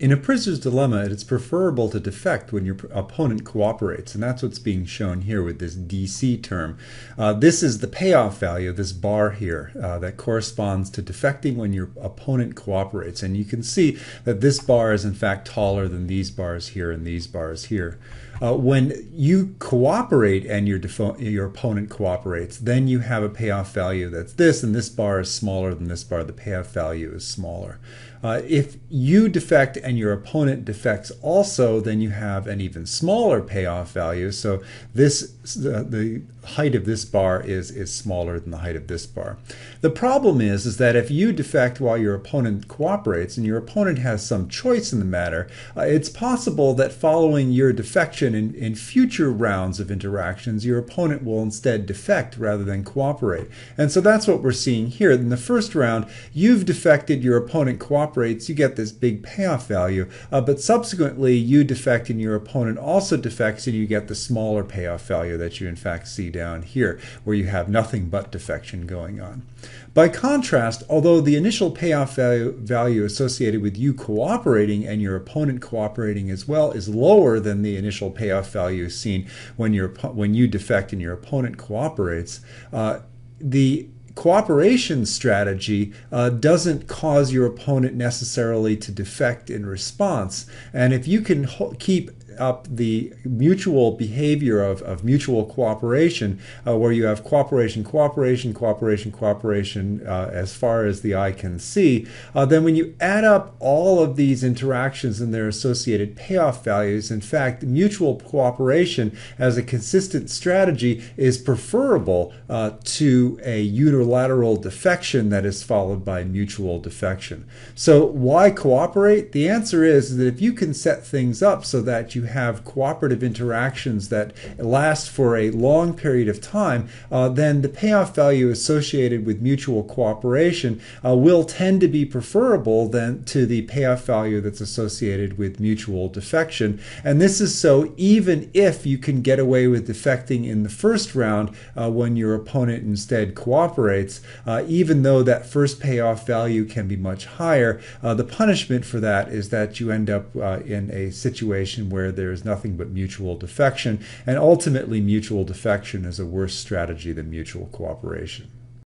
In a prisoner's dilemma, it's preferable to defect when your opponent cooperates, and that's what's being shown here with this DC term. This is the payoff value, this bar here, that corresponds to defecting when your opponent cooperates. And you can see that this bar is in fact taller than these bars here and these bars here. When you cooperate and your opponent cooperates, then you have a payoff value that's this, and this bar is smaller than this bar. The payoff value is smaller. If you defect and your opponent defects also, then you have an even smaller payoff value. So the height of this bar is smaller than the height of this bar. The problem is that if you defect while your opponent cooperates and your opponent has some choice in the matter, it's possible that following your defection in future rounds of interactions, your opponent will instead defect rather than cooperate. And so that's what we're seeing here. In the first round, you've defected, your opponent cooperates, you get this big payoff value, but subsequently you defect and your opponent also defects and you get the smaller payoff value that you in fact see down here, where you have nothing but defection going on. By contrast, although the initial payoff value associated with you cooperating and your opponent cooperating as well is lower than the initial payoff value seen when you defect and your opponent cooperates, the cooperation strategy doesn't cause your opponent necessarily to defect in response. And if you can keep up the mutual behavior of mutual cooperation, where you have cooperation, cooperation, cooperation, cooperation as far as the eye can see, then when you add up all of these interactions and their associated payoff values, in fact, mutual cooperation as a consistent strategy is preferable to a unilateral defection that is followed by mutual defection. So why cooperate? The answer is that if you can set things up so that you have cooperative interactions that last for a long period of time, then the payoff value associated with mutual cooperation will tend to be preferable than to the payoff value that's associated with mutual defection. And this is so even if you can get away with defecting in the first round when your opponent instead cooperates, even though that first payoff value can be much higher, the punishment for that is that you end up in a situation where there is nothing but mutual defection, and ultimately mutual defection is a worse strategy than mutual cooperation.